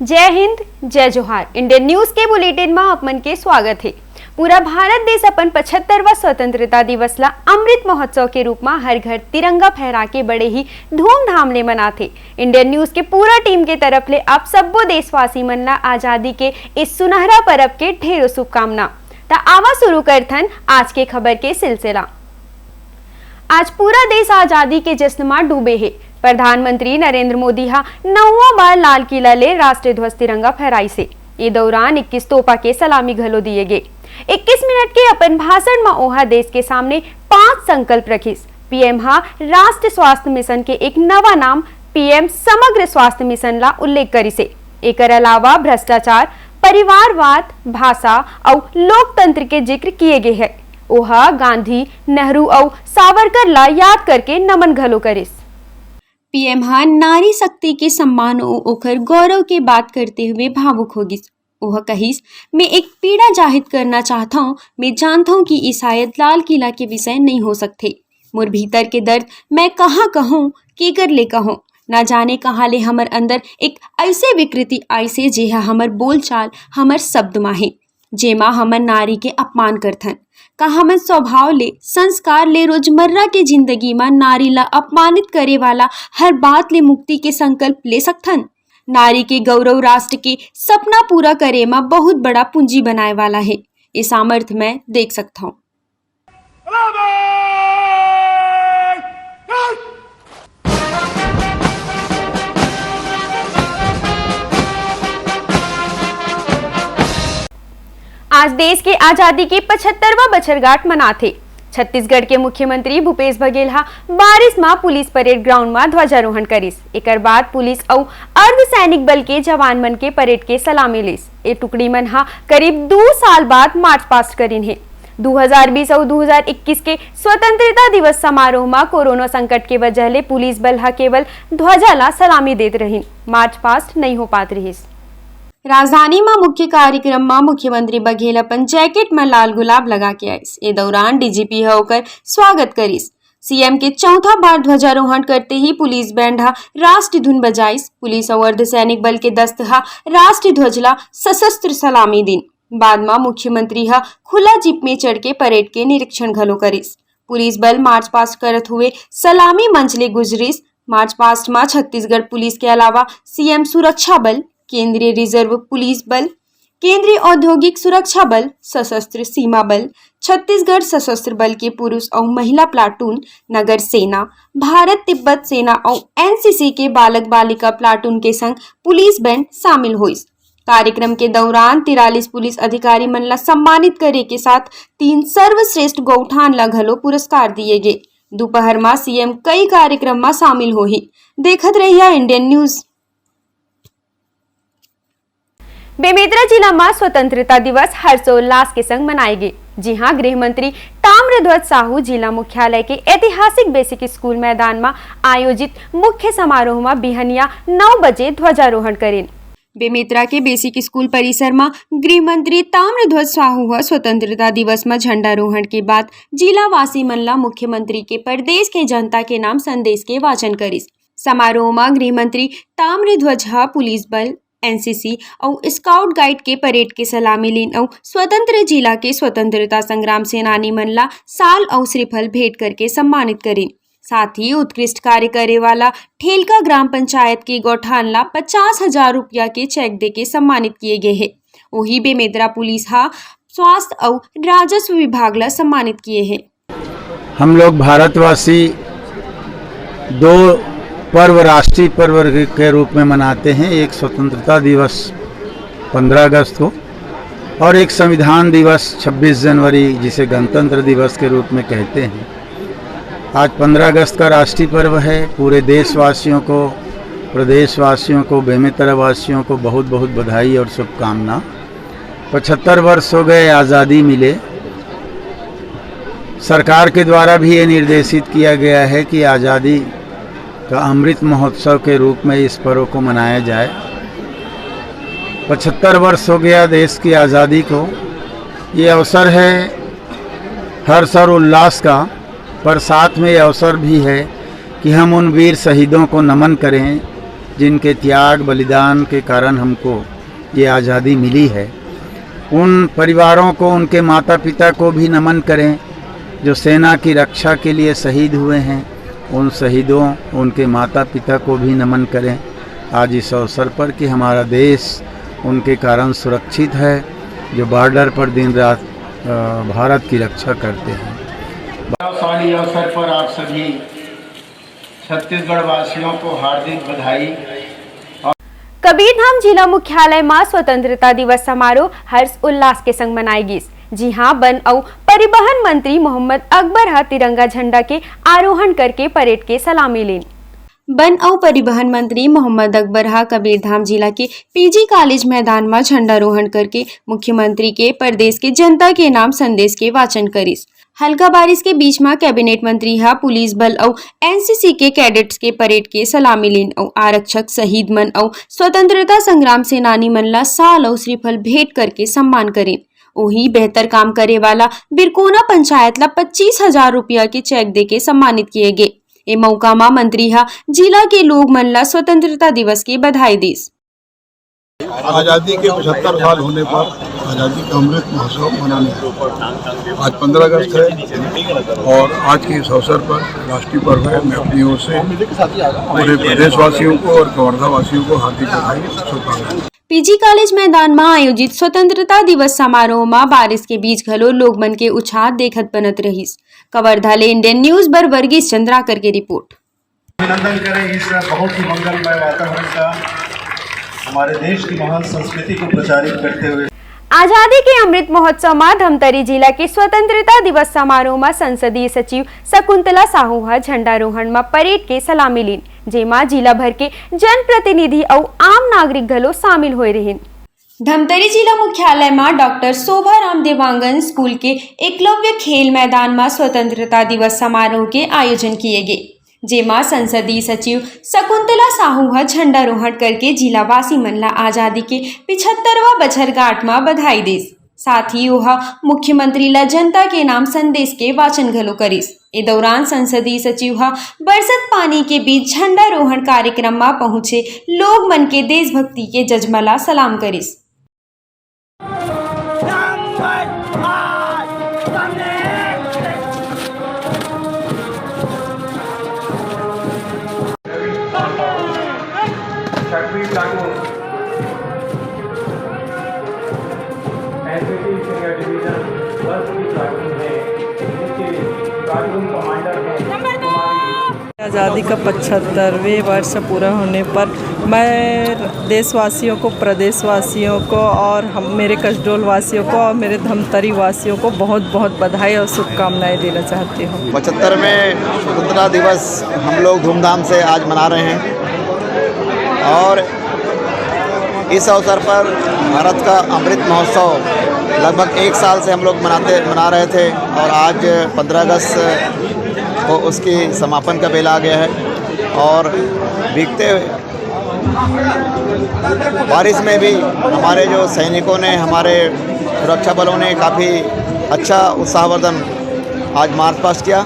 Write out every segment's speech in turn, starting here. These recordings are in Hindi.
जय हिंद, जय जोहार। इंडियन न्यूज के बुलेटिन में आपमन के स्वागत है। पूरा भारत देश अपन 75वां स्वतंत्रता दिवसला अमृत महोत्सव के रूप में हर घर तिरंगा फहरा के बड़े ही धूमधाम ले मनाते। इंडियन न्यूज के पूरा टीम के तरफ ले आप सबो देशवासी मन ला आजादी के इस सुनहरा पर्व के ढेरों शुभकामना। ता आवा शुरू करथन आज के खबर के सिलसिला। आज पूरा देश आजादी के जश्न में डूबे है। प्रधानमंत्री नरेंद्र मोदी हा 9वां बार लाल किला ले राष्ट्रीय ध्वज तिरंगा फहराई से। ये दौरान 21 तोपा के सलामी घलो दिए गए। 21 मिनट के अपन भाषण में ओहा देश के सामने 5 संकल्प रखिस। पीएम हा राष्ट्रीय स्वास्थ्य मिशन के एक नवा नाम पीएम समग्र स्वास्थ्य मिशन ला उल्लेख करिसे। एकर अलावा भ्रष्टाचार, परिवारवाद, भाषा और लोकतंत्र के जिक्र किए गए हैं। ओहा गांधी, नेहरू और सावरकर ला याद करके नमन घलो करिस। पीएम हा नारी शक्ति के सम्मान और ओखर गौरव के बात करते हुए भावुक हो गिस। वह कहिस, मैं एक पीड़ा जाहिर करना चाहता हूँ। मैं जानता हूँ कि ये शायद लाल किला के विषय नहीं हो सकते। मोर भीतर के दर्द मैं कहाँ कहूँ, केकर ले कहूँ। ना जाने कहाँ ले हमर अंदर एक ऐसे विकृति आई से जेहा हमर बोलचाल, हमर शब्द माहे, जेमा हमर नारी के अपमान करथन। का हमन स्वभाव ले, संस्कार ले रोजमर्रा के जिंदगी में नारी ला अपमानित करे वाला हर बात ले मुक्ति के संकल्प ले सकथन। नारी के गौरव राष्ट्र के सपना पूरा करे में बहुत बड़ा पूंजी बनाए वाला है। इस सामर्थ्य में देख सकता हूँ। आज देश के आजादी के 75वां बछरगांठ मनाते। छत्तीसगढ़ के मुख्यमंत्री भूपेश बघेल हा बारिश में पुलिस परेड ग्राउंड में ध्वजारोहण करिस। एकर बाद पुलिस और अर्धसैनिक बल के जवान मन के परेड के सलामी लिस। ए टुकड़ी मन हा करीब 2 साल बाद मार्च पास्ट करिन है। 2020 और 2021 के स्वतंत्रता दिवस समारोह में कोरोना संकट के वजह ले पुलिस बल हा केवल ध्वजा ला सलामी देत रहिन, मार्च पास्ट नहीं हो पात रहिस। राजधानी में मुख्य कार्यक्रम में मुख्यमंत्री बघेल अपन जैकेट में लाल गुलाब लगा के आइस। ए दौरान डीजीपी होकर स्वागत करिस। सीएम के चौथा बार ध्वजारोहण करते ही पुलिस बैंड हा राष्ट्रीय धुन बजाइस। पुलिस और अर्धसैनिक बल के दस्त हा राष्ट्रीय ध्वज ला सशस्त्र सलामी दिन। बाद में मुख्यमंत्री हा खुला जीप में चढ़ के परेड के निरीक्षण घलो करिस। पुलिस बल मार्च पास्ट करत हुए सलामी मंच ले गुजरिस। मार्च पास्ट में छत्तीसगढ़ पुलिस के अलावा सीएम सुरक्षा बल, केंद्रीय रिजर्व पुलिस बल, केंद्रीय औद्योगिक सुरक्षा बल, सशस्त्र सीमा बल, छत्तीसगढ़ सशस्त्र बल के पुरुष और महिला प्लाटून, नगर सेना, भारत तिब्बत सेना और एनसीसी के बालक बालिका प्लाटून के संग पुलिस बैंड शामिल हुई। कार्यक्रम के दौरान 43 पुलिस अधिकारी मन ला सम्मानित करे के साथ 3 सर्वश्रेष्ठ गौठान ला घलो पुरस्कार दिए गए। दोपहर में सीएम कई कार्यक्रम में शामिल होही। देखत रहिए इंडियन न्यूज। बेमेतरा जिला में स्वतंत्रता दिवस हर्षोल्लास के संग मनाए गए। जी हां, गृह मंत्री ताम्रध्वज साहू जिला मुख्यालय के ऐतिहासिक बेसिक स्कूल मैदान में आयोजित मुख्य समारोह में बिहनिया 9 बजे ध्वजारोहण करें। बेमेतरा के बेसिक स्कूल परिसर में गृह मंत्री ताम्रध्वज साहू स्वतंत्रता दिवस में झंडारोहण के बाद जिला वासी मन ला मुख्यमंत्री के प्रदेश के जनता के नाम संदेश के वाचन करिस। समारोह में गृह मंत्री ताम्रध्वज पुलिस बल, एनसीसी और स्काउट गाइड के परेड के सलामी लीन और स्वतंत्र जिला के स्वतंत्रता संग्राम सेनानी मन ला साल और श्रीफल भेंट करके सम्मानित करें। साथ ही उत्कृष्ट कार्य करे वाला ठेलका ग्राम पंचायत के गौठान ला 50,000 रुपया के चेक दे के सम्मानित किए गए हैं। वही बेमेतरा पुलिस हा स्वास्थ्य और राजस्व विभाग ला सम्मानित किए हैं। हम लोग भारतवासी 2 पर्व राष्ट्रीय पर्व के रूप में मनाते हैं। एक स्वतंत्रता दिवस 15 अगस्त को और एक संविधान दिवस 26 जनवरी, जिसे गणतंत्र दिवस के रूप में कहते हैं। आज 15 अगस्त का राष्ट्रीय पर्व है। पूरे देशवासियों को, प्रदेशवासियों को, बेमेतरा वासियों को बहुत बहुत बधाई और शुभकामना। 75 वर्ष हो गए आज़ादी मिले। सरकार के द्वारा भी ये निर्देशित किया गया है कि आज़ादी का अमृत महोत्सव के रूप में इस पर्व को मनाया जाए। 75 वर्ष हो गया देश की आज़ादी को। ये अवसर है हर्ष और उल्लास का, पर साथ में ये अवसर भी है कि हम उन वीर शहीदों को नमन करें जिनके त्याग बलिदान के कारण हमको ये आज़ादी मिली है, उन परिवारों को, उनके माता पिता को भी नमन करें जो सेना की रक्षा के लिए शहीद हुए हैं। उन शहीदों, उनके माता पिता को भी नमन करें आज इस अवसर पर कि हमारा देश उनके कारण सुरक्षित है, जो बॉर्डर पर दिन रात भारत की रक्षा करते हैं। गौरवशाली अवसर पर आप सभी छत्तीसगढ़ वासियों को हार्दिक बधाई। कबीरधाम जिला मुख्यालय में स्वतंत्रता दिवस समारोह हर्ष उल्लास के संग मनाएगी। जी हां, वन और परिवहन मंत्री मोहम्मद अकबर हा तिरंगा झंडा के आरोहण करके परेड के सलामी ली। वन और परिवहन मंत्री मोहम्मद अकबर हा कबीरधाम जिला के पीजी कॉलेज मैदान में झंडारोहण करके मुख्यमंत्री के प्रदेश के जनता के नाम संदेश के वाचन करीस। हल्का बारिश के बीच में कैबिनेट मंत्री हा पुलिस बल और एनसीसी के कैडेट्स के परेड के सलामी लीन और आरक्षक, शहीद मन और स्वतंत्रता संग्राम सेनानी मन ला साल और श्रीफल भेंट करके सम्मान करें। वही बेहतर काम करे वाला बिरकोना पंचायत ला 25,000 रुपया के चेक दे के सम्मानित किए गए। ए मौका में मंत्री हा जिला के लोग मन ला स्वतंत्रता दिवस की बधाई दी। आज़ादी के 75 साल होने पर आज़ादी का अमृत महोत्सव मनाने आज 15 अगस्त है और आज के इस अवसर पर राष्ट्रीय पर्व है। मैं अपनी ओर से पूरे प्रदेशवासियों को और कवर्धा वासियों को हार्दिक बधाई, शुभकामनाएं। पीजी कॉलेज मैदान में आयोजित स्वतंत्रता दिवस समारोह में बारिश के बीच घलो लोग मन के उत्साह देखत बनत रहीस। कवर्धा ले इंडियन न्यूज बर वर्गीस चंद्राकर की रिपोर्ट। अभिनंदन करें इस बहुत ही मंगलमय वातावरण का, हमारे देश की महान संस्कृति को प्रचारित करते हुए। आजादी के अमृत महोत्सव में धमतरी जिला के स्वतंत्रता दिवस समारोह में संसदीय सचिव शकुंतला साहू हा झंडारोहण में परेड के सलामी लीन, जेमा जिला भर के जनप्रतिनिधि और आम नागरिक घलो शामिल हुए रहे। धमतरी जिला मुख्यालय में डॉक्टर शोभाराम देवांगन स्कूल के एकलव्य खेल मैदान में स्वतंत्रता दिवस समारोह के आयोजन किए गए, जेमा संसदीय सचिव शकुंतला साहू हा झंडारोहण करके जिलावासी मन ला आजादी के 75वां बछरगांठ में बधाई देस। साथ ही वह मुख्यमंत्री ला जनता के नाम संदेश के वाचन घलो करीस। ए दौरान संसदीय सचिव हा बरसत पानी के बीच झंडारोहण कार्यक्रम में पहुंचे लोग मन के देशभक्ति के जजमला सलाम करीस। आज़ादी का 75वें वर्ष पूरा होने पर मैं देशवासियों को, प्रदेशवासियों को और हम मेरे कसडोल वासियों को और मेरे धमतरी वासियों को बहुत बहुत बधाई और शुभकामनाएं देना चाहती हूँ। 75वें स्वतंत्रता दिवस हम लोग धूमधाम से आज मना रहे हैं और इस अवसर पर भारत का अमृत महोत्सव लगभग 1 साल से हम लोग मना रहे थे और आज 15 अगस्त को उसकी समापन का बेला आ गया है। और भीगते बारिश में भी हमारे जो सैनिकों ने, हमारे सुरक्षा बलों ने काफ़ी अच्छा उत्साहवर्धन आज मार्च पास्ट किया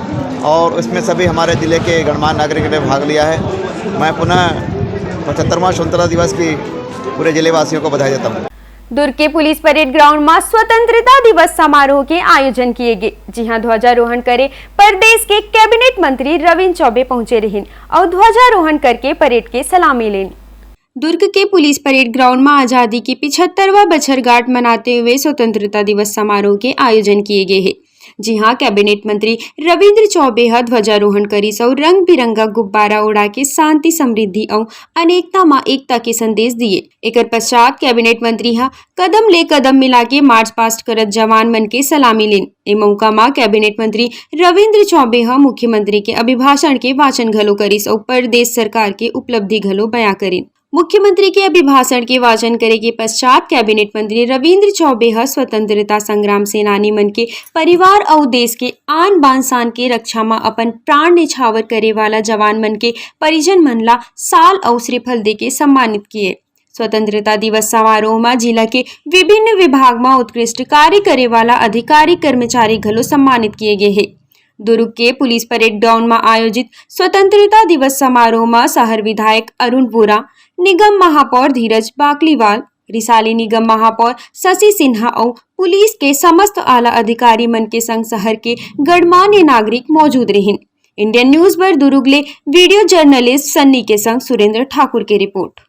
और उसमें सभी हमारे ज़िले के गणमान्य नागरिकों ने भाग लिया है। मैं पुनः 75वां स्वतंत्रता दिवस की पूरे जिले वासियों को बधाई देता हूँ। दुर्ग के पुलिस परेड ग्राउंड में स्वतंत्रता दिवस समारोह के आयोजन किए गए, जी हां ध्वजारोहण करे प्रदेश के कैबिनेट मंत्री रविंद्र चौबे पहुंचे रहे और ध्वजारोहण करके परेड के सलामी लेन। दुर्ग के पुलिस परेड ग्राउंड में आजादी की 75वां बछरगांठ मनाते हुए स्वतंत्रता दिवस समारोह के आयोजन किए गए हैं। जी हां, कैबिनेट मंत्री रविंद्र चौबे हा ध्वजारोहण करीस और रंग बिरंगा गुब्बारा उड़ा के शांति, समृद्धि और अनेकता में एकता के संदेश दिए। एकर पश्चात कैबिनेट मंत्री हा कदम ले कदम मिला के मार्च पास्ट करत जवान मन के सलामी लेन। ए मौका में कैबिनेट मंत्री रविंद्र चौबे हा मुख्यमंत्री के अभिभाषण के वाचन घलो करीस और प्रदेश सरकार के उपलब्धि घलो बयां करीन। मुख्यमंत्री के अभिभाषण के वाचन करे के पश्चात कैबिनेट मंत्री रविंद्र चौबे हा स्वतंत्रता संग्राम सेनानी मन के परिवार और देश के आन बान शान के रक्षा में अपन प्राण न्यौछावर करे वाला जवान मन के परिजन मन ला साल और श्रीफल दे के सम्मानित किए। स्वतंत्रता दिवस समारोह में जिला के विभिन्न विभाग में उत्कृष्ट कार्य करे वाला अधिकारी कर्मचारी घलो सम्मानित किए गए हैं। दुर्ग के पुलिस परेड ग्राउंड में आयोजित स्वतंत्रता दिवस समारोह में शहर विधायक अरुण वोरा, निगम महापौर धीरज बाकलीवाल, रिसाली निगम महापौर शशि सिन्हा और पुलिस के समस्त आला अधिकारी मन के संग शहर के गणमान्य नागरिक मौजूद रहिन। इंडियन न्यूज पर दुरुगले वीडियो जर्नलिस्ट सन्नी के संग सुरेंद्र ठाकुर की रिपोर्ट।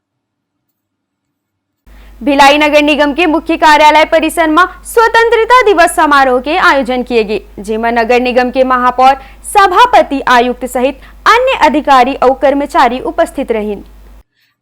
भिलाई नगर निगम के मुख्य कार्यालय परिसर में स्वतंत्रता दिवस समारोह के आयोजन किए गए, जेमा नगर निगम के महापौर, सभापति, आयुक्त सहित अन्य अधिकारी और कर्मचारी उपस्थित रहे।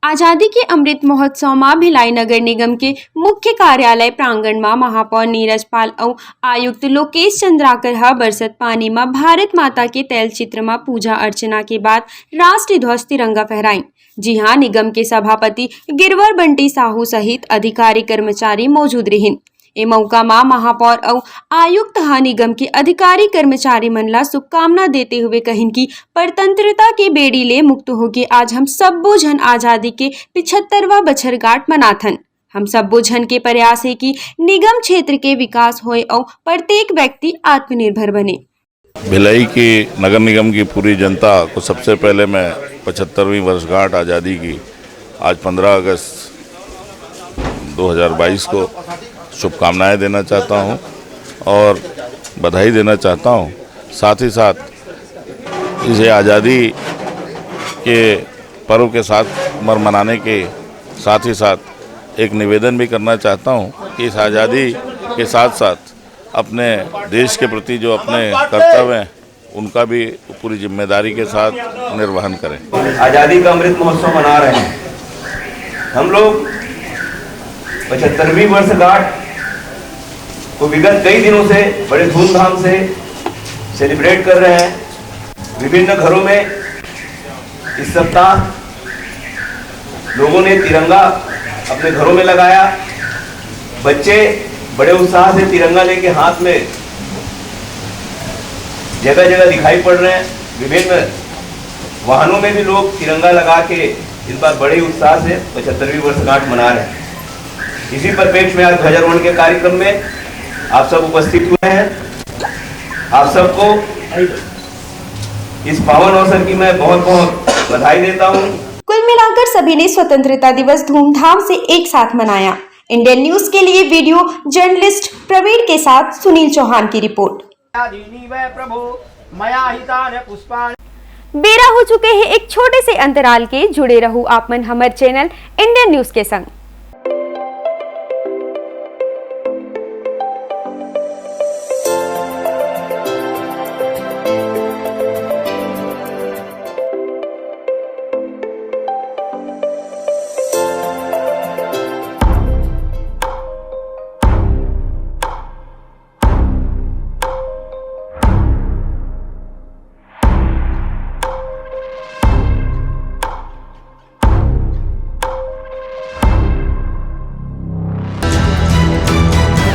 आजादी के अमृत महोत्सव में भिलाई नगर निगम के मुख्य कार्यालय प्रांगण में महापौर नीरज पाल और आयुक्त लोकेश चंद्राकर बरसत पानी में भारत माता के तैल चित्र में पूजा अर्चना के बाद राष्ट्रीय ध्वज तिरंगा फहराई। जी हाँ, निगम के सभापति गिरवर बंटी साहू सहित अधिकारी कर्मचारी मौजूद रहे। ए मौका में महापौर और आयुक्त निगम के अधिकारी कर्मचारी मनला शुभकामना देते हुए कहिन कि परतंत्रता के बेड़ी ले मुक्त होके आज हम सब्बो जन आजादी के 75वां बछरगांठ मनाथन। हम सब्बो जन के प्रयास है कि निगम क्षेत्र के विकास होए और प्रत्येक व्यक्ति आत्मनिर्भर बने। भिलाई की नगर निगम की पूरी जनता को सबसे पहले मैं 75वीं वर्षगांठ आज़ादी की आज 15 अगस्त 2022 को शुभकामनाएं देना चाहता हूं और बधाई देना चाहता हूं। साथ ही साथ इसे आज़ादी के पर्व के साथ मनाने के साथ ही साथ एक निवेदन भी करना चाहता हूं कि इस आज़ादी के साथ साथ अपने देश के प्रति जो अपने कर्तव्य हैं उनका भी पूरी जिम्मेदारी के साथ निर्वहन करें। आज़ादी का अमृत महोत्सव मना रहे हैं हम लोग। 75वीं वर्षगांठ को विगत कई दिनों से बड़े धूमधाम से सेलिब्रेट कर रहे हैं। विभिन्न घरों में इस सप्ताह लोगों ने तिरंगा अपने घरों में लगाया। बच्चे बड़े उत्साह से तिरंगा लेके हाथ में जगह जगह दिखाई पड़ रहे हैं। विभिन्न वाहनों में भी लोग तिरंगा लगा के इस बार बड़े उत्साह से 75वीं वर्षगांठ मना रहे हैं। इसी परिप्रेक्ष्य में आज ध्वजारोहण के कार्यक्रम में आप सब उपस्थित हुए हैं। आप सबको इस पावन अवसर की मैं बहुत बहुत बधाई देता हूं। कुल मिलाकर सभी ने स्वतंत्रता दिवस धूमधाम से एक साथ मनाया। इंडियन न्यूज के लिए वीडियो जर्नलिस्ट प्रवीण के साथ सुनील चौहान की रिपोर्ट। बेरा हो चुके हैं एक छोटे से अंतराल के, जुड़े रहो आप मन हमारे चैनल इंडियन न्यूज के संग।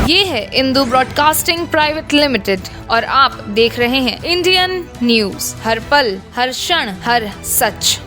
ये है इंदू ब्रॉडकास्टिंग प्राइवेट लिमिटेड और आप देख रहे हैं इंडियन न्यूज, हर पल, हर क्षण, हर सच।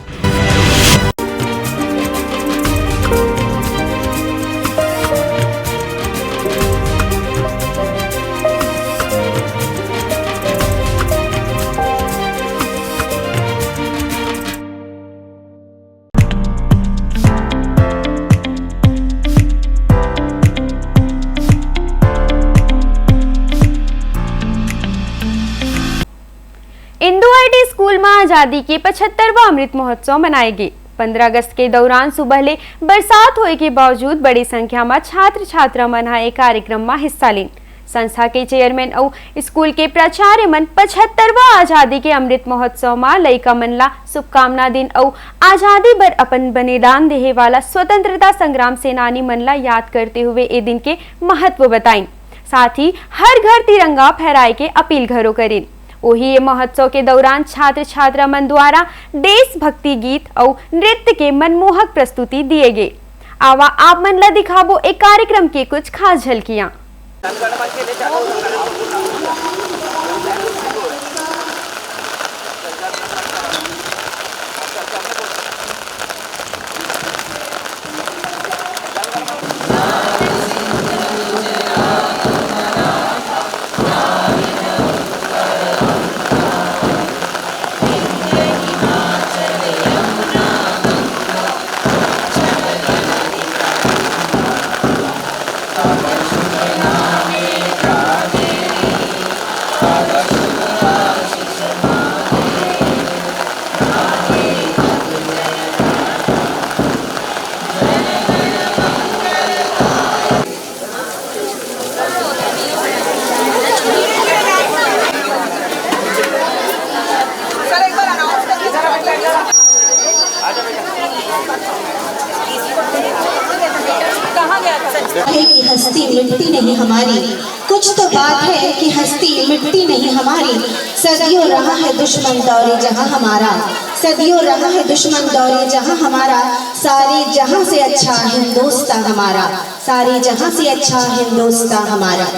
इंदू आईटी स्कूल में आजादी के 75वां अमृत महोत्सव मनाए गए। 15 अगस्त के दौरान सुबह ले बरसात होने के बावजूद बड़ी संख्या में छात्र छात्रा मनाए कार्यक्रम में हिस्सा लें। संस्था के चेयरमैन और स्कूल के प्राचार्य मन 75वां आजादी के अमृत महोत्सव में लइका मनला शुभकामना दिन और आजादी बर अपन बलिदान देहे वाला स्वतंत्रता संग्राम सेनानी मनला याद करते हुए ए दिन के महत्व बताई। साथ ही हर घर तिरंगा फहराए के अपील घरों करें। वही ये महोत्सव के दौरान छात्र छात्रा मन द्वारा देशभक्ति गीत और नृत्य के मनमोहक प्रस्तुति दिए गए। आवा आप मन ला दिखाबो एक कार्यक्रम के कुछ खास झलकियां। हमारी, कुछ तो बात है कि हस्ती मिटती नहीं हमारी। सदियों रहा है दुश्मन दौरे जहां हमारा, सदियों रहा है दुश्मन दौरे जहां हमारा। सारे जहां से अच्छा हिंदुस्तान हमारा, सारे जहां से अच्छा हिंदुस्तान हमारा।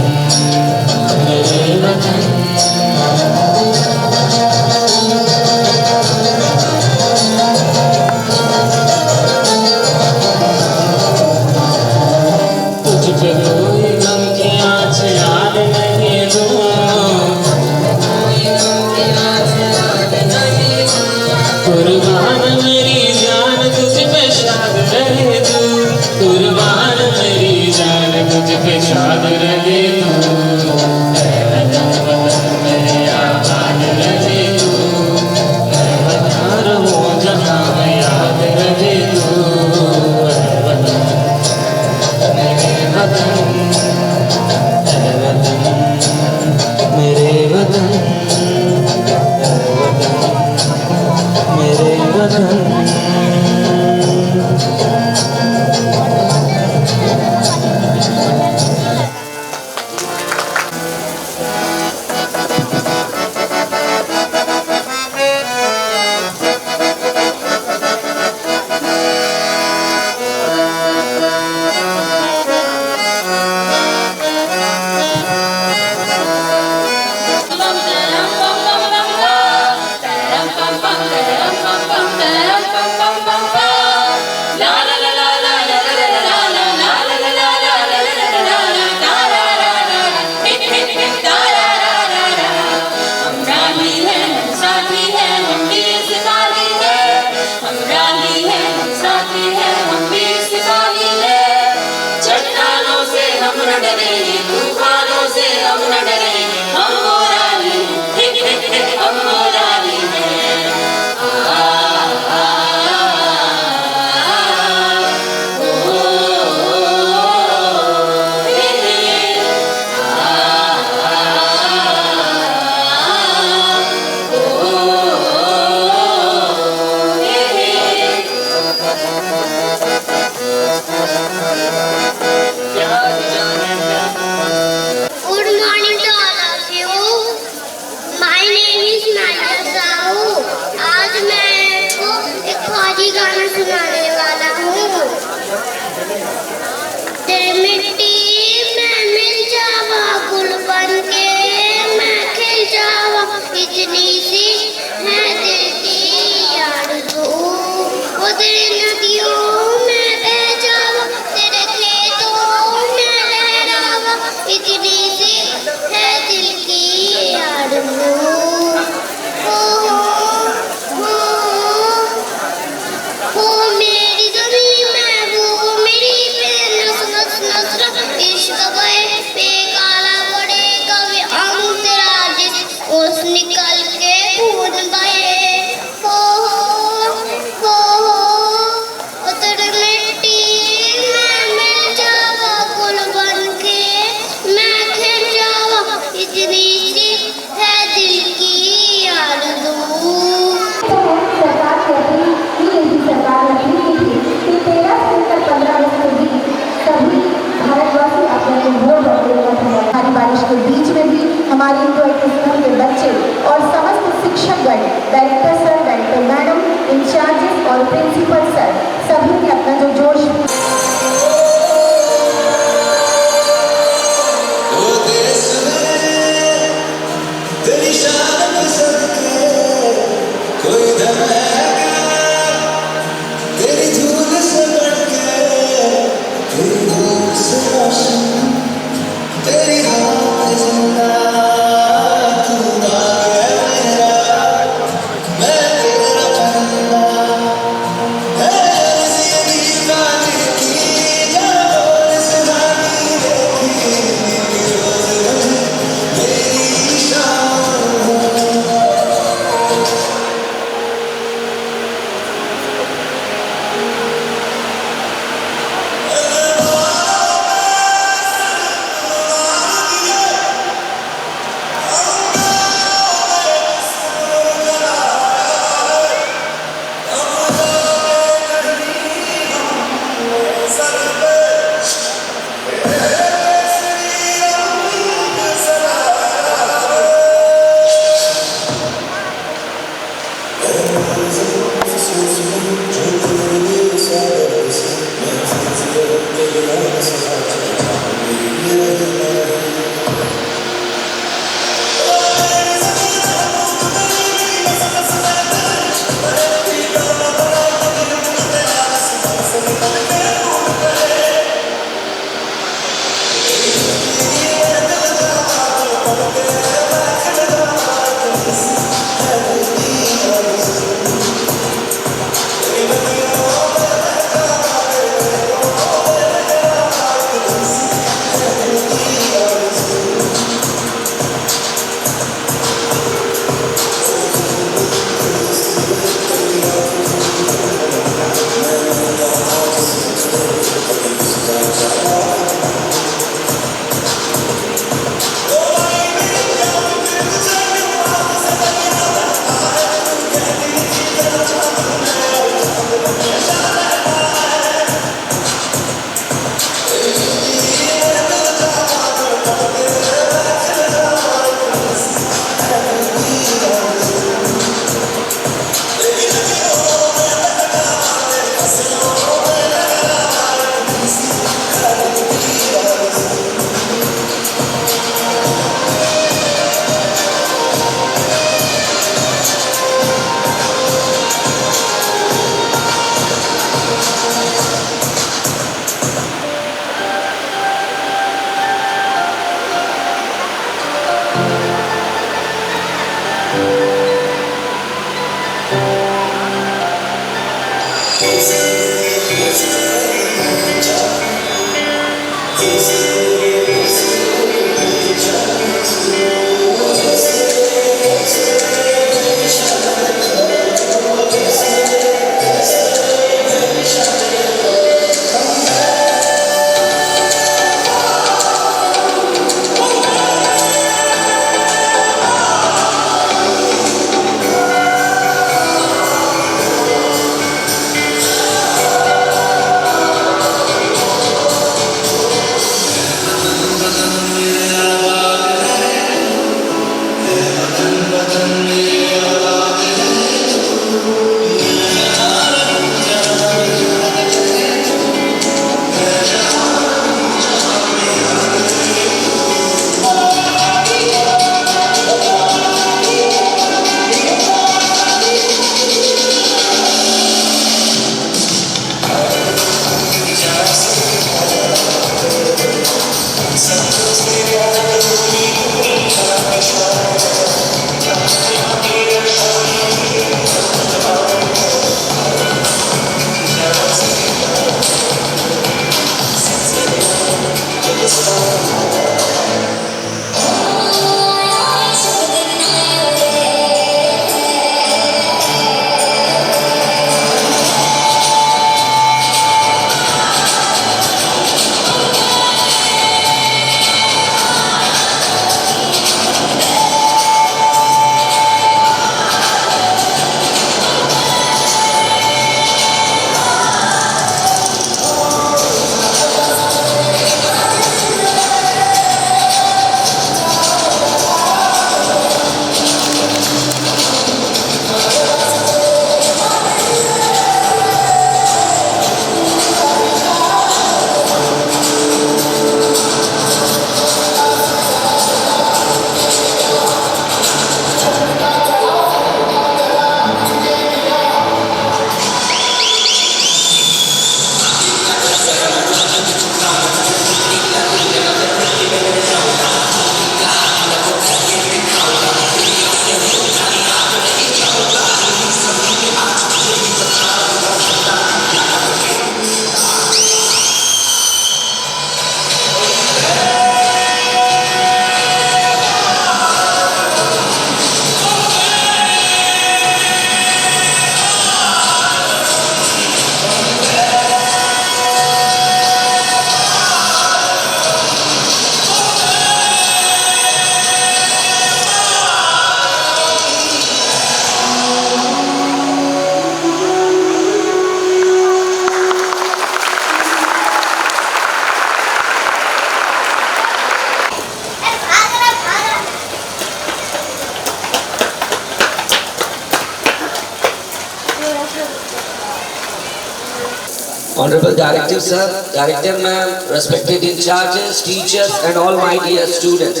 Honorable Director Sir, Director Ma'am, respected in charges, teachers and all my dear students.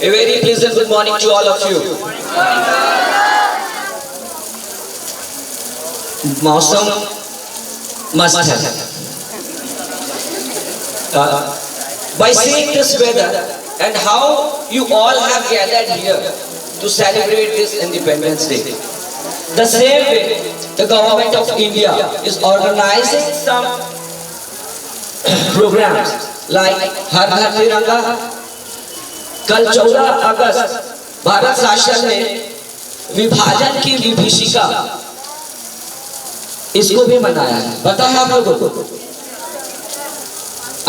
A very pleasant good morning to all of you. मौसम मस्त है. By seeing this weather and how you all have gathered here to celebrate this Independence Day, the same way the government of India is organizing some programs like हर घर तिरंगा. कल 14 अगस्त भारत शासन ने विभाजन की विभीषिका इसको भी मनाया है. पता है आप लोगों को?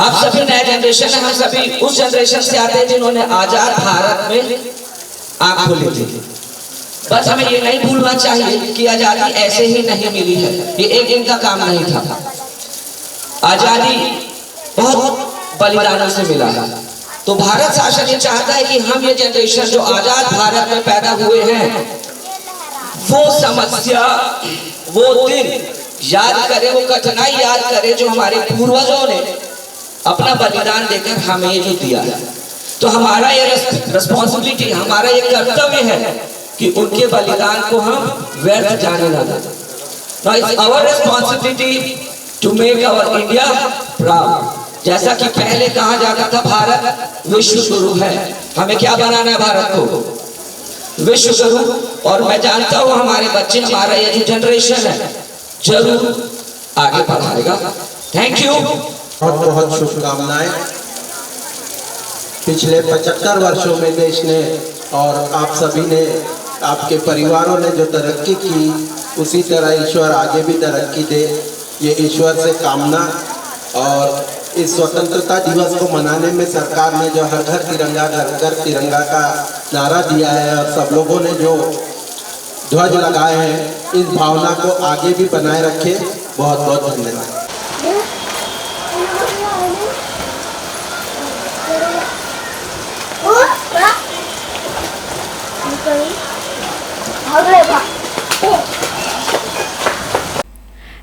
आप सभी नए जनरेशन है, हम सभी उस जनरेशन से आते हैं जिन्होंने आजाद भारत में आंख खोली थी. बस हमें ये नहीं भूलना चाहिए कि आजादी ऐसे ही नहीं मिली है, ये एक दिन का काम नहीं था. आजादी बहुत बलिदानों से मिला है. तो भारत शासन ये चाहता है कि हम ये जनरेशन जो आजाद भारत में पैदा हुए हैं वो समस्या, वो दिन याद करें, वो कठिनाई याद करें जो हमारे पूर्वजों ने अपना बलिदान देकर हमें जो दिया है. तो हमारा ये रिस्पॉन्सिबिलिटी, हमारा ये कर्तव्य है कि उनके बलिदान को हम व्यर्थ जाने ना दें. Now it's our responsibility to make our India proud. जैसा कि पहले कहा जाता था भारत विश्व गुरु है, हमें क्या बनाना है भारत को विश्व गुरु. और मैं जानता हूँ हमारे बच्चे, हमारा ये जो जनरेशन है जरूर आगे बढ़ाएगा. Thank you. बहुत बहुत शुभकामनाएं. पिछले 75 वर्षों में देश ने और आप सभी ने, आपके परिवारों ने जो तरक्की की, उसी तरह ईश्वर आगे भी तरक्की दे, ये ईश्वर से कामना. और इस स्वतंत्रता दिवस को मनाने में सरकार ने जो हर घर तिरंगा, घर घर तिरंगा का नारा दिया है और सब लोगों ने जो ध्वज लगाए हैं, इस भावना को आगे भी बनाए रखे. बहुत बहुत धन्यवाद.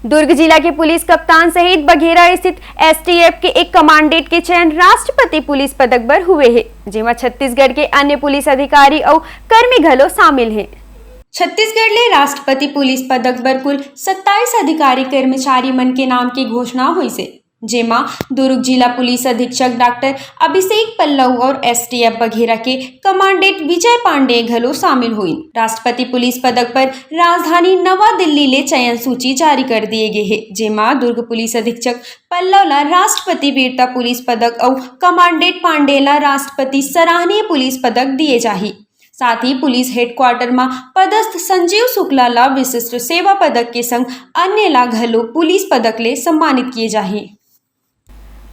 दुर्ग जिला के पुलिस कप्तान सहित बघेरा स्थित एसटीएफ के एक कमांडेंट के चयन राष्ट्रपति पुलिस पदक पर हुए हैं, जिसमें छत्तीसगढ़ के अन्य पुलिस अधिकारी और कर्मी घलो शामिल हैं. छत्तीसगढ़ ले राष्ट्रपति पुलिस पदक पर कुल 27 अधिकारी कर्मचारी मन के नाम की घोषणा हुई से, जेमा दुर्ग जिला पुलिस अधीक्षक डॉक्टर अभिषेक पल्लव और एसटीएफ बघेरा के कमांडेंट विजय पांडे घलो शामिल हुई. राष्ट्रपति पुलिस पदक पर राजधानी नवा दिल्ली ले चयन सूची जारी कर दिए गए है, जेमा दुर्ग पुलिस अधीक्षक पल्लव ला राष्ट्रपति वीरता पुलिस पदक और कमांडेंट पांडे ला राष्ट्रपति सराहनीय पुलिस पदक दिए जाही. साथ ही पुलिस हेडक्वार्टर में पदस्थ संजीव शुक्ला ला विशिष्ट सेवा पदक के संग अन्य ला घलो पुलिस पदक ले सम्मानित किए जाही.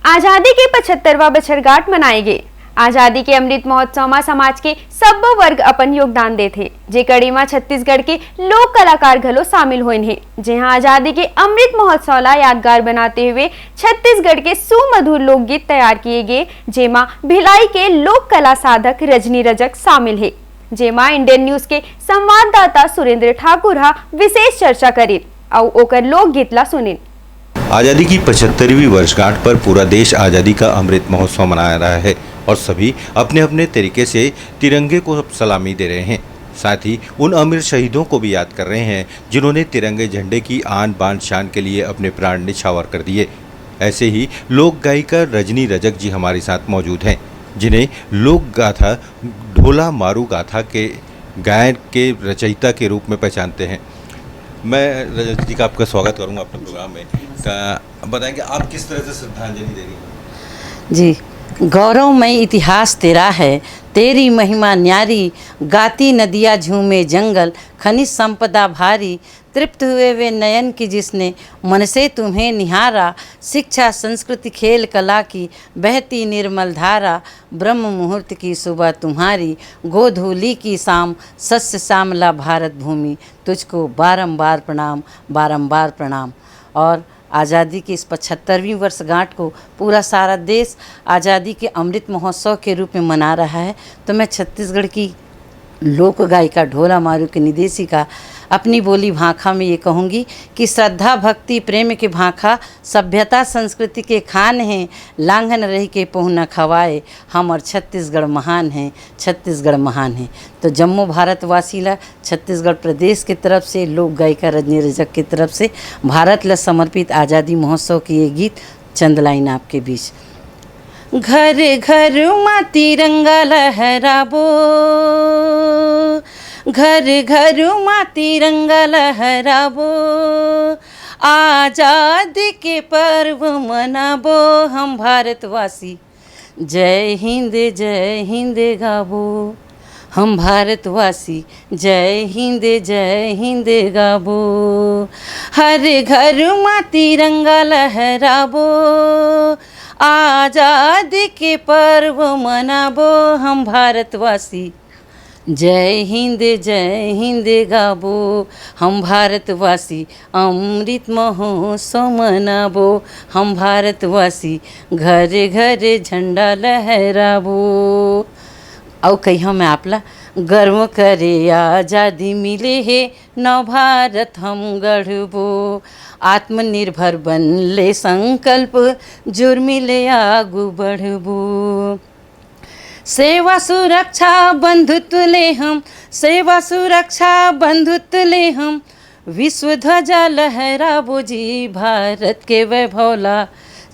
आजादी के 75वां बछरगांठ मनाए गए. आजादी के अमृत महोत्सव में समाज के सब वर्ग अपन योगदान देते, जे कड़ी में छत्तीसगढ़ के लोक कलाकार घलो शामिल हुए हैं. जहां आजादी के अमृत महोत्सव ला यादगार बनाते हुए छत्तीसगढ़ के सुमधुर लोकगीत तैयार किए गए, जेमा भिलाई के लोक कला साधक रजनी रजक शामिल है. जेमा इंडियन न्यूज के संवाददाता सुरेंद्र ठाकुर विशेष चर्चा करी और ओकर लोकगीत ला सुनिन. आज़ादी की 75वीं वर्षगांठ पर पूरा देश आज़ादी का अमृत महोत्सव मना रहा है और सभी अपने अपने तरीके से तिरंगे को सलामी दे रहे हैं. साथ ही उन अमर शहीदों को भी याद कर रहे हैं जिन्होंने तिरंगे झंडे की आन बान शान के लिए अपने प्राण निछावर कर दिए. ऐसे ही लोक गायिका रजनी रजक जी हमारे साथ मौजूद हैं, जिन्हें लोक गाथा ढोला मारू गाथा के गायन के रचयिता के रूप में पहचानते हैं. मैं रजत जी का आपका स्वागत करूंगा अपने प्रोग्राम में. बताएंगे आप किस तरह से श्रद्धांजलि दे रही हैं? जी, गौरवमय इतिहास तेरा है, तेरी महिमा न्यारी, गाती नदियाँ झूमे जंगल, खनिज संपदा भारी, तृप्त हुए वे नयन की जिसने मन से तुम्हें निहारा, शिक्षा संस्कृति खेल कला की बहती निर्मल धारा, ब्रह्म मुहूर्त की सुबह तुम्हारी, गोधूली की शाम, सस्य श्यामला भारत भूमि, तुझको बारंबार प्रणाम, बारंबार प्रणाम. और आज़ादी की इस 75वीं वर्षगांठ को पूरा सारा देश आज़ादी के अमृत महोत्सव के रूप में मना रहा है. तो मैं छत्तीसगढ़ की लोक गायिका ढोला मारू की निदेशिका अपनी बोली भाखा में ये कहूँगी कि श्रद्धा भक्ति प्रेम के भाखा सभ्यता संस्कृति के खान हैं, लांघन रह के पहुना खवाए, हमर छत्तीसगढ़ महान है, छत्तीसगढ़ महान है। तो जम्मू भारतवासी ला छत्तीसगढ़ प्रदेश की तरफ से लोक गायिका रजनी रजक की तरफ से भारत ला समर्पित आज़ादी महोत्सव की ये गीत चंद लाइन आपके बीच। घर घर माँ तिरंगा लहराबो, घर घर माँ तिरंगा लहराबो, आज़ादी के पर्व मनाबो, हम भारतवासी जय हिंद गाबो, हम भारतवासी जय हिंद गाबो। हर घर माँ तिरंगा लहराबो, आज़ादी के पर्व मनाबो, हम भारतवासी जय हिंद गाबो, हम भारतवासी अमृत महोत्सव मनाबो, हम भारतवासी घर घर झंडा लहराबो। और कहियो मैं आपला गर्व करे आज़ादी मिले है, नव भारत हम गढ़बो, आत्मनिर्भर बनले संकल्प जुर मिले आगू बढ़बो। सेवा सुरक्षा बंधुत्व ले हम, सेवा सुरक्षा बंधुत्व ले हम, विश्व ध्वजा लहराबो जी, भारत के वैभवला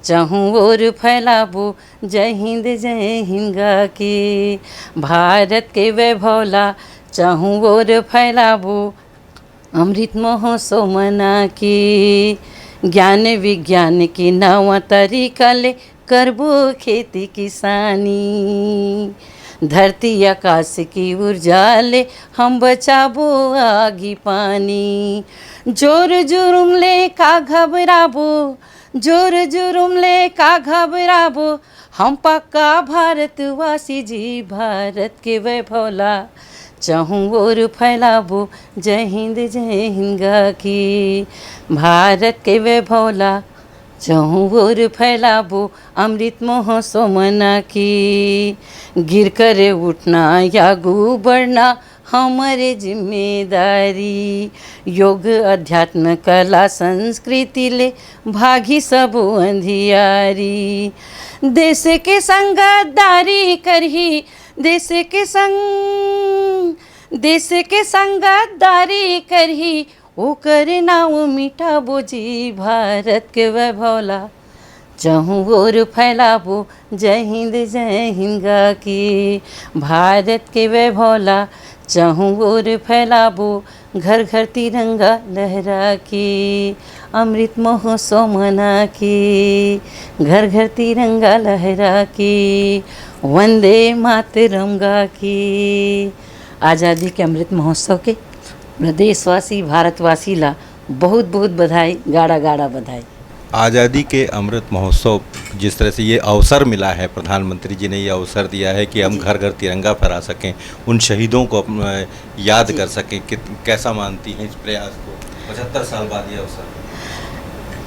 चहूँ ओर फैलाबो, जय हिंद गा के, भारत के वैभवला चहूँ ओर फैलाबो, अमृत महोत्सव मना के। ज्ञान विज्ञान के नवा तरीका ले करबो खेती किसानी, धरती आकाश की ऊर्जा ले हम बचाबो आगी पानी। जोर जुर्म ले का घबराबो, जोर जुर्म ले का घबराबो, हम पक्का भारतवासी जी, भारत के वैभवला चहूँ ओर फैलाबो, जय हिंद गा के, भारत के वैभवला चहूँ ओर फैलाबो, अमृत महोत्सव मना के। गिर कर उठना या गू बढ़ना हमारे जिम्मेदारी, योग अध्यात्म कला संस्कृति ले भागी सब अंधियारी। देश के संग गद्दारी करही, देश के संग गद्दारी करही, ओकर नाम मिटाबो जी, भारत के वैभवला चहूँ ओर फैलाबो, जय हिंद गा के, भारत के वैभवला चहूँ ओर फैलाबो, घर घर तिरंगा लहरा के, अमृत महोत्सव मना के, घर घर तिरंगा लहरा के, वंदे मातरम गा के। आज़ादी के अमृत महोत्सव के प्रदेशवासी भारतवासी ला बहुत बहुत बधाई, गाड़ा गाड़ा बधाई। आज़ादी के अमृत महोत्सव जिस तरह से ये अवसर मिला है, प्रधानमंत्री जी ने ये अवसर दिया है कि हम घर घर तिरंगा फहरा सकें, उन शहीदों को याद कर सकें, कैसा मानती हैं इस प्रयास को 75 साल बाद ये अवसर?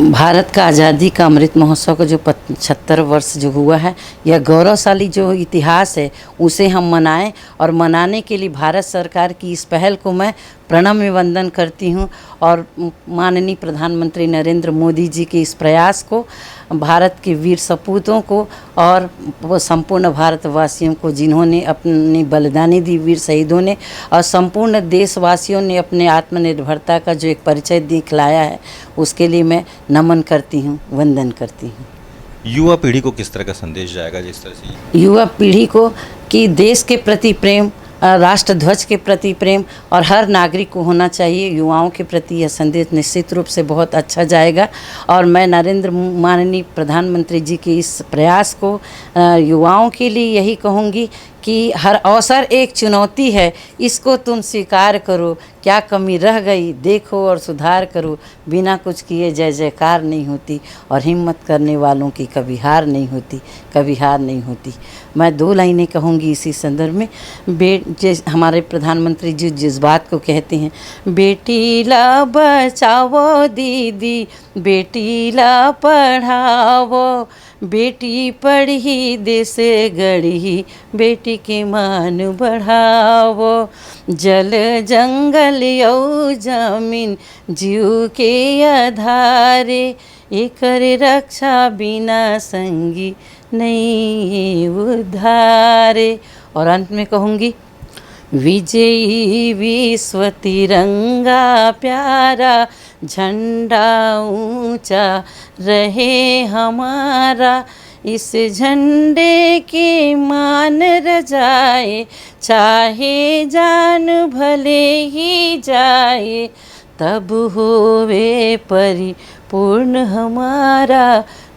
भारत का आज़ादी का अमृत महोत्सव का जो 75 वर्ष जो हुआ है, यह गौरवशाली जो इतिहास है उसे हम मनाएं, और मनाने के लिए भारत सरकार की इस पहल को मैं प्रणम्य निवेदन करती हूं, और माननीय प्रधानमंत्री नरेंद्र मोदी जी के इस प्रयास को, भारत के वीर सपूतों को और संपूर्ण भारतवासियों को जिन्होंने अपनी बलिदानी दी, वीर शहीदों ने, और संपूर्ण देशवासियों ने अपने आत्मनिर्भरता का जो एक परिचय दिखलाया है, उसके लिए मैं नमन करती हूँ, वंदन करती हूँ। युवा पीढ़ी को किस तरह का संदेश जाएगा जिस तरह से? युवा पीढ़ी को कि देश के प्रति प्रेम, राष्ट्र ध्वज के प्रति प्रेम और हर नागरिक को होना चाहिए। युवाओं के प्रति यह संदेश निश्चित रूप से बहुत अच्छा जाएगा, और मैं नरेंद्र माननीय प्रधानमंत्री जी के इस प्रयास को युवाओं के लिए यही कहूँगी कि हर अवसर एक चुनौती है, इसको तुम स्वीकार करो, क्या कमी रह गई देखो और सुधार करो, बिना कुछ किए जय जयकार नहीं होती, और हिम्मत करने वालों की कभी हार नहीं होती, कभी हार नहीं होती। मैं 2 लाइनें कहूँगी इसी संदर्भ में। हमारे प्रधानमंत्री जी जिस बात को कहते हैं, बेटी ला बचाओ दीदी, बेटी ला पढ़ाओ, बेटी पढ़ी देश गढ़ी, बेटी के मान बढ़ावो। जल जंगल यौ जमीन जीव के आधारे, एकर रक्षा बिना संगी नहीं उद्धारे। और अंत में कहूँगी, विजयी विश्व तिरंगा प्यारा, झंडा ऊंचा रहे हमारा। इस झंडे के मान रजाए, चाहे जान भले ही जाए, तब होवे परिपूर्ण हमारा।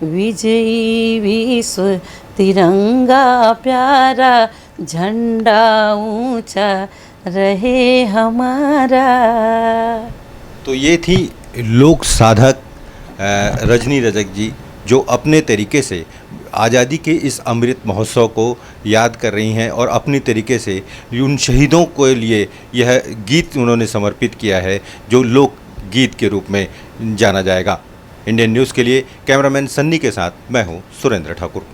विजयी विश्व तिरंगा प्यारा, झंडा ऊंचा रहे हमारा। तो ये थी लोक साधक रजनी रजक जी, जो अपने तरीके से आज़ादी के इस अमृत महोत्सव को याद कर रही हैं और अपनी तरीके से उन शहीदों के लिए यह गीत उन्होंने समर्पित किया है, जो लोक गीत के रूप में जाना जाएगा। इंडियन न्यूज़ के लिए कैमरामैन सन्नी के साथ मैं हूं सुरेंद्र ठाकुर।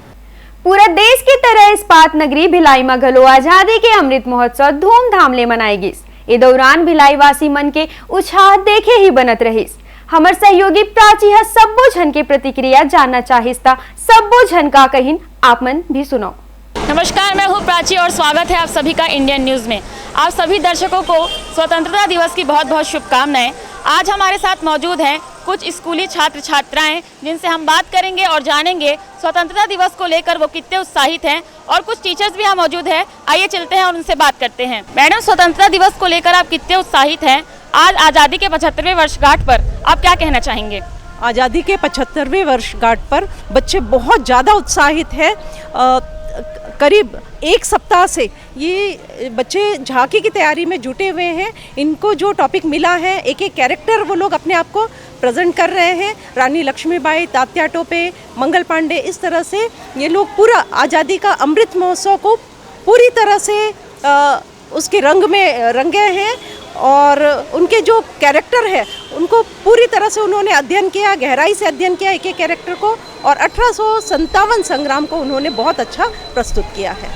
पूरा देश की तरह इस्पात नगरी भिलाई में घलो आजादी के अमृत महोत्सव धूमधाम ले मनाएगी। इस दौरान भिलाई वासी मन के उत्साह देखे ही बनत रहीस। हमर सहयोगी प्राची है सब्बो झन के प्रतिक्रिया जानना चाहिस्ता, सब्बो झन का कहिन आप मन भी सुनो। नमस्कार, मैं हूँ प्राची और स्वागत है आप सभी का इंडियन न्यूज़ में। आप सभी दर्शकों को स्वतंत्रता दिवस की बहुत बहुत शुभकामनाएं। आज हमारे साथ मौजूद हैं कुछ स्कूली छात्र छात्राएं, जिनसे हम बात करेंगे और जानेंगे स्वतंत्रता दिवस को लेकर वो कितने उत्साहित हैं, और कुछ टीचर्स भी यहाँ मौजूद हैं। आइए चलते हैं और उनसे बात करते हैं। मैडम, स्वतंत्रता दिवस को लेकर आप कितने उत्साहित हैं? आज आज़ादी के 75वें वर्षगांठ पर आप क्या कहना चाहेंगे? आज़ादी के 75वें वर्षगांठ पर बच्चे बहुत ज़्यादा उत्साहित हैं। करीब एक सप्ताह से ये बच्चे झांकी की तैयारी में जुटे हुए हैं। इनको जो टॉपिक मिला है, एक एक कैरेक्टर वो लोग अपने आप को प्रेजेंट कर रहे हैं। रानी लक्ष्मीबाई, तात्या टोपे, मंगल पांडे, इस तरह से ये लोग पूरा आज़ादी का अमृत महोत्सव को पूरी तरह से उसके रंग में रंगे हैं, और उनके जो कैरेक्टर है उनको पूरी तरह से उन्होंने अध्ययन किया, गहराई से अध्ययन किया एक एक कैरेक्टर को, और 1857 संग्राम को उन्होंने बहुत अच्छा प्रस्तुत किया है।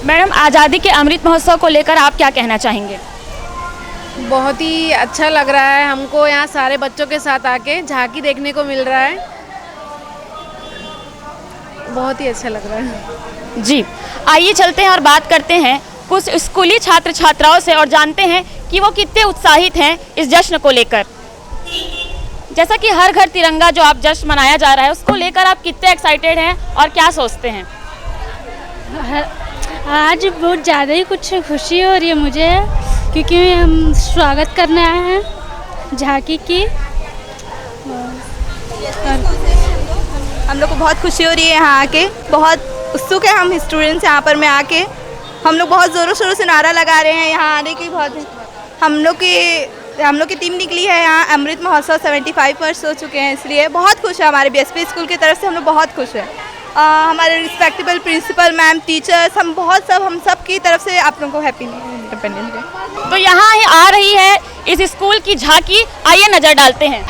मैडम, आज़ादी के अमृत महोत्सव को लेकर आप क्या कहना चाहेंगे? बहुत ही अच्छा लग रहा है हमको, यहाँ सारे बच्चों के साथ आके झांकी देखने को मिल रहा है, बहुत ही अच्छा लग रहा है। जी, आइए चलते हैं और बात करते हैं कुछ स्कूली छात्र छात्राओं से और जानते हैं कि वो कितने उत्साहित हैं इस जश्न को लेकर। जैसा कि हर घर तिरंगा जो आप जश्न मनाया जा रहा है, उसको लेकर आप कितने एक्साइटेड हैं और क्या सोचते हैं? आज बहुत ज़्यादा ही कुछ खुशी हो रही है मुझे, क्योंकि हम स्वागत करने आए हैं झांकी की। हम लोग को बहुत खुशी हो रही है यहाँ आके, बहुत उत्सुक है हम स्टूडेंट्स यहाँ पर में आके। हम लोग बहुत ज़ोरों शोरों से नारा लगा रहे हैं यहाँ आने की। बहुत हम लोग की टीम निकली है यहाँ। अमृत महोत्सव 75 वर्ष हो चुके हैं, इसलिए बहुत खुश है। हमारे बीएसपी स्कूल की तरफ से हम लोग बहुत खुश हैं। हमारे रिस्पेक्टेबल प्रिंसिपल मैम, टीचर्स, हम सब की तरफ से आप लोगों को हैप्पी इंडिपेंडेंस डे। तो यहाँ आ रही है इस स्कूल की झांकी, आइए नज़र डालते हैं।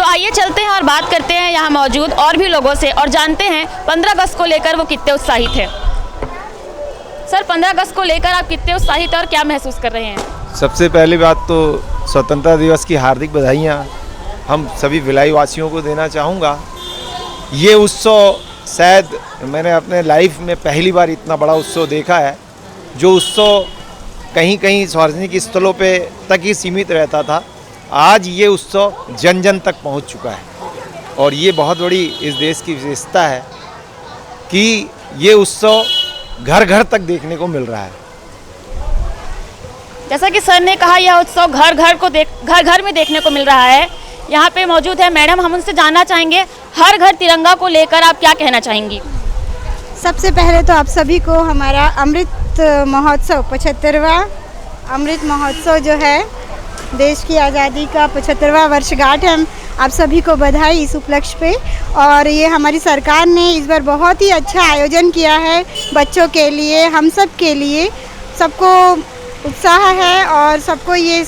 आइए चलते हैं और बात करते हैं यहाँ मौजूद और भी लोगों से और जानते हैं 15 अगस्त को लेकर वो कितने उत्साहित हैं। सर, 15 अगस्त को लेकर आप कितने उत्साहित और क्या महसूस कर रहे हैं? सबसे पहली बात तो स्वतंत्रता दिवस की हार्दिक बधाइयाँ हम सभी भिलाई वासियों को देना चाहूँगा। ये उत्सव शायद मैंने अपने लाइफ में पहली बार इतना बड़ा उत्सव देखा है। जो उत्सव कहीं कहीं सार्वजनिक स्थलों पे तक ही सीमित रहता था, आज ये उत्सव जन जन तक पहुंच चुका है। और ये बहुत बड़ी इस देश की विशेषता है कि ये उत्सव घर घर तक देखने को मिल रहा है। जैसा कि सर ने कहा, यह उत्सव घर घर में देखने को मिल रहा है। यहाँ पे मौजूद है मैडम, हम उनसे जानना चाहेंगे हर घर तिरंगा को लेकर आप क्या कहना चाहेंगी। सबसे पहले तो आप सभी को हमारा अमृत महोत्सव 75वां अमृत महोत्सव जो है देश की आज़ादी का 75वां वर्षगांठ है, आप सभी को बधाई इस उपलक्ष्य पे। और ये हमारी सरकार ने इस बार बहुत ही अच्छा आयोजन किया है बच्चों के लिए, हम सब के लिए, सबको उत्साह है और सबको ये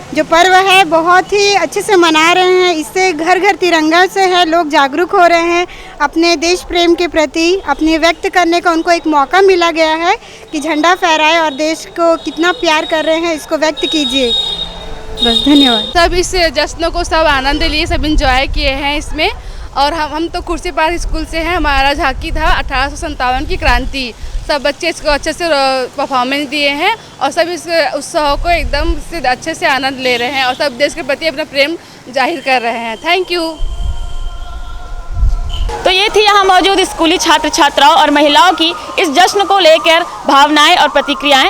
जो पर्व है बहुत ही अच्छे से मना रहे हैं। इससे घर घर तिरंगा से है लोग जागरूक हो रहे हैं, अपने देश प्रेम के प्रति अपने व्यक्त करने का उनको एक मौका मिला गया है कि झंडा फहराए और देश को कितना प्यार कर रहे हैं इसको व्यक्त कीजिए। बस धन्यवाद। सब इस जश्न को सब आनंद लिए, सब इंजॉय किए हैं इसमें। और हम तो खुर्सीपार स्कूल से हैं, हमारा झांकी था 1857 की क्रांति। सब बच्चे इसको अच्छे से परफॉर्मेंस दिए हैं और सब इस उत्सव को एकदम से अच्छे से आनंद ले रहे हैं और सब देश के प्रति अपना प्रेम जाहिर कर रहे हैं। Thank you. तो ये थी यहाँ मौजूद स्कूली छात्र छात्राओं और महिलाओं की इस जश्न को लेकर भावनाएं और प्रतिक्रियाएं।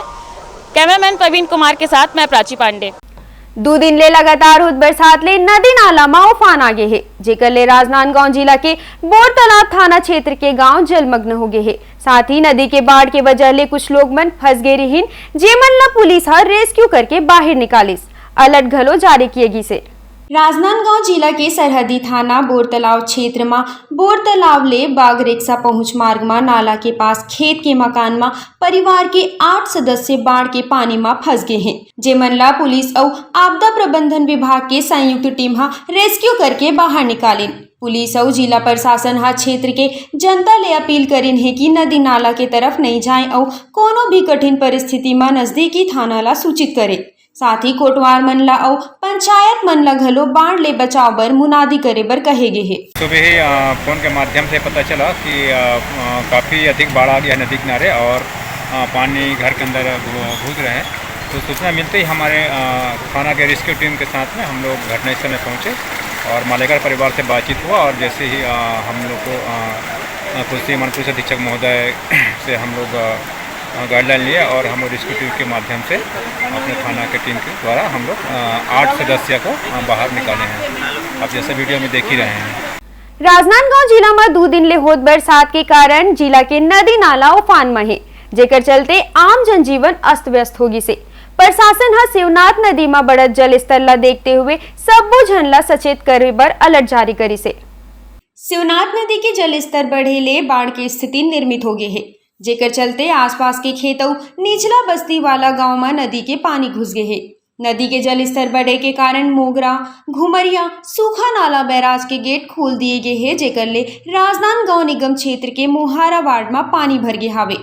कैमरामैन प्रवीण कुमार के साथ मैं प्राची पांडे। 2 दिन ले लगातार होत बरसात ले नदी नाला में उफान आ गए है, जेकर ले राजनांदगांव जिला के बोर तालाब थाना क्षेत्र के गांव जलमग्न हो गए है। साथ ही नदी के बाढ़ के वजह ले कुछ लोग मन फंस गए रहीन, जेमन ला पुलिस हर रेस्क्यू करके बाहर निकालिस। अलर्ट घलो जारी किएगी से। राजनांदगांव जिला के सरहदी थाना बोरतलाव क्षेत्र में बोरतलाव ले बागरेक्सा पहुंच मार्ग में नाला के पास खेत के मकान में परिवार के 8 सदस्य बाढ़ के पानी में फंस गए हैं, जेमन ला पुलिस और आपदा प्रबंधन विभाग के संयुक्त टीम रेस्क्यू करके बाहर निकालिन। पुलिस और जिला प्रशासन क्षेत्र के जनता ले अपील करिन है कि नदी नाला के तरफ नहीं जाए और कोनो भी कठिन परिस्थिति में नजदीकी थाना ला सूचित करे। साथ ही कोटवार मनला और पंचायत मनला घलो बाढ़ ले बचाव बर मुनादी करे बर कहे गए है। सुबह ही फोन के माध्यम से पता चला कि काफ़ी अधिक बाढ़ आ गया नदी किनारे और पानी घर के अंदर घुस रहे हैं। तो सूचना मिलते ही हमारे थाना के रेस्क्यू टीम के साथ में हम लोग घटनास्थल में पहुँचे और मालेगार परिवार से बातचीत हुआ और जैसे ही हम लोग को कुर्सी मनपुर अधीक्षक महोदय से हम लोग गाइडलाइन लिया और हम लोग रेस्क्यू टीम के माध्यम से अपने थाना के टीम के द्वारा हम लोग 8 सदस्य को बाहर निकाले हैं। आप जैसे वीडियो में देख ही रहे हैं। राजनांदगांव जिला में 2 दिन ले होत बरसात के कारण जिला के नदी नाला उफान में है, जेकर चलते आम जनजीवन अस्त व्यस्त होगी से। प्रशासन शिवनाथ नदी में बढ़त जल स्तर ला देखते हुए सब्बो झन ला सचेत करे बर अलर्ट जारी करी से। शिवनाथ नदी के जल स्तर बढ़े ले बाढ़ की स्थिति निर्मित हो गई है, जेकर चलते आसपास के खेत और निचला बस्ती वाला गांव में नदी के पानी घुस गए है। नदी के जल स्तर बढ़े के कारण मोगरा, घुमरिया, सूखा नाला बैराज के गेट खोल दिए गए हैं, जेकर ले राजनांदगांव निगम क्षेत्र के मोहारा वार्ड में पानी भर गए हावे।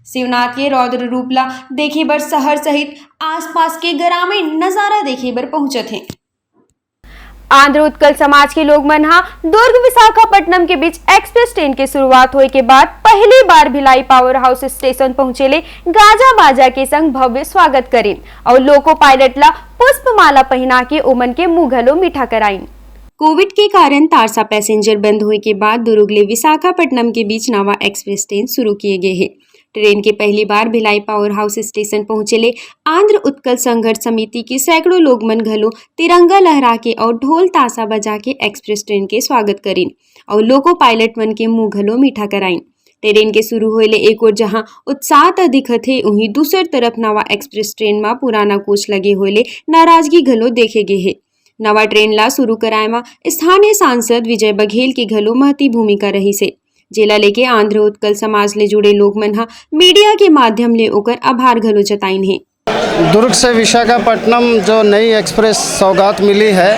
शिवनाथ के रौद्र रूपला देखे बर शहर सहित आसपास के ग्रामीण नजारा देखे बर पहुंचत हैं। आंध्र उत्कल समाज के लोग मन दुर्ग विशाखापट्टनम के बीच एक्सप्रेस ट्रेन के शुरुआत होए के बाद पहली बार भिलाई पावर हाउस स्टेशन पहुंचेले गाजा बाजा के संग भव्य स्वागत करें और लोको पायलट ला पुष्पमाला पहना के ओमन के मुंह घलो मीठा कराइन। कोविड के कारण तारसा पैसेंजर बंद हुए के बाद दुर्ग ले विशाखापट्टनम के बीच नवा एक्सप्रेस ट्रेन शुरू किए गए हैं। ट्रेन के पहली बार भिलाई पावर हाउस स्टेशन पहुंचेले आंध्र उत्कल संघर्ष समिति के सैकड़ों लोग मन घलो तिरंगा लहरा के और ढोल ताशा बजा के एक्सप्रेस ट्रेन के स्वागत करीन और लोको पायलट मन के मुंह घलो मीठा कराइन। ट्रेन के शुरू होले एक और जहां उत्साह दिखत है, वहीं दूसर तरफ नवा एक्सप्रेस ट्रेन में पुराना कोच लगे होले नाराजगी घलो देखे गए है। नवा ट्रेन ला शुरू कराए में स्थानीय सांसद विजय बघेल की घलो महती भूमिका रही से। जेला लेके आंध्र उत्कल समाज ले जुड़े लोग मन मीडिया के माध्यम ले ओकर आभार घलो जताइन है। दुर्ग से विशाखापट्टनम जो नई एक्सप्रेस सौगात मिली है,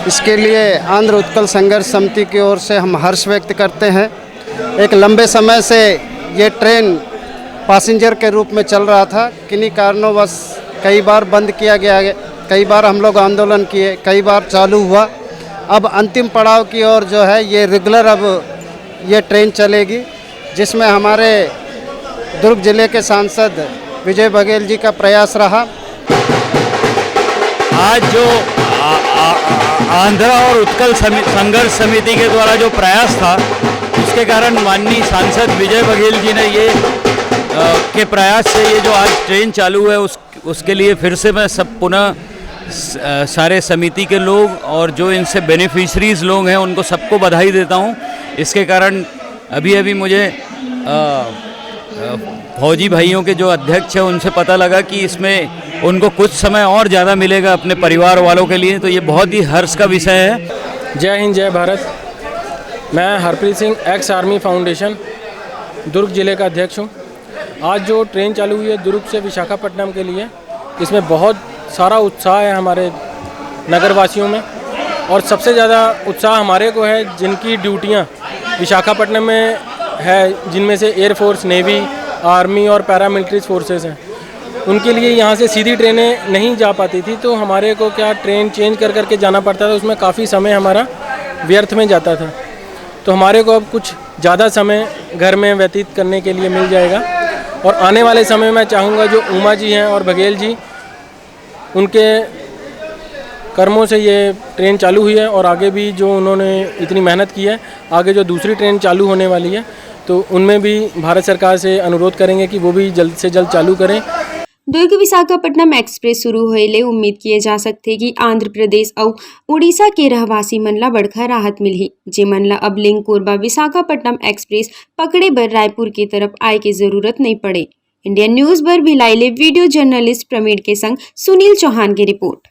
इसके लिए आंध्र उत्कल संघर्ष समिति की ओर से हम हर्ष व्यक्त करते हैं। एक लंबे समय से ये ट्रेन पैसेंजर के रूप में चल रहा था, किन्हीं कारणोंवश कई बार बंद किया गया, कई बार हम लोग आंदोलन किए, कई बार चालू हुआ। अब अंतिम पड़ाव की ओर जो है ये रेगुलर अब ये ट्रेन चलेगी, जिसमें हमारे दुर्ग जिले के सांसद विजय बघेल जी का प्रयास रहा। आज जो आंध्र और उत्कल संघर्ष समिति के द्वारा जो प्रयास था, उसके कारण माननीय सांसद विजय बघेल जी ने ये के प्रयास से ये जो आज ट्रेन चालू है उसके लिए फिर से मैं सब पुनः सारे समिति के लोग और जो इनसे बेनिफिशरीज लोग हैं उनको सबको बधाई देता हूँ। इसके कारण अभी मुझे फौजी भाइयों के जो अध्यक्ष हैं उनसे पता लगा कि इसमें उनको कुछ समय और ज़्यादा मिलेगा अपने परिवार वालों के लिए, तो ये बहुत ही हर्ष का विषय है। जय हिंद, जय भारत। मैं Harpreet Singh, ex army foundation Durg जिले का अध्यक्ष हूँ। आज जो ट्रेन चालू हुई है दुर्ग से विशाखापट्टनम के लिए, इसमें बहुत सारा उत्साह है हमारे नगरवासियों में, और सबसे ज़्यादा उत्साह हमारे को है जिनकी ड्यूटियाँ विशाखापट्टनम में है, जिनमें से एयरफोर्स, नेवी, आर्मी और पैरामिलिट्री फोर्सेस हैं। उनके लिए यहाँ से सीधी ट्रेनें नहीं जा पाती थी, तो हमारे को क्या ट्रेन चेंज कर के जाना पड़ता था, उसमें काफ़ी समय हमारा व्यर्थ में जाता था। तो हमारे को अब कुछ ज़्यादा समय घर में व्यतीत करने के लिए मिल जाएगा, और आने वाले समय में चाहूँगा जो उमा जी हैं और बघेल जी, उनके कर्मों से ये ट्रेन चालू हुई है, और आगे भी जो उन्होंने इतनी मेहनत की है, आगे जो दूसरी ट्रेन चालू होने वाली है तो उनमें भी भारत सरकार से अनुरोध करेंगे कि वो भी जल्द से जल्द चालू करें। दुर्ग विशाखापट्टनम एक्सप्रेस शुरू होइले उम्मीद किए जा सकते कि आंध्र प्रदेश और उड़ीसा के रहवासी मन ला बड़खा राहत मिलही, जे मन ला अब लिंक कोरबा विशाखापट्टनम एक्सप्रेस पकड़े बर रायपुर की तरफ आए की जरूरत नहीं पड़े। इंडियन न्यूज बर भिलाइले वीडियो जर्नलिस्ट प्रमीण के संग सुनील चौहान की रिपोर्ट।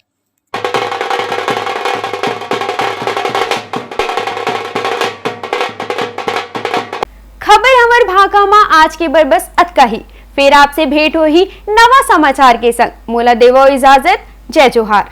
खबर हमर भाका मा आज के बर बस अतका ही। फिर आपसे भेंट हो ही नवा समाचार के संग। मोला देवो इजाजत। जय जोहार।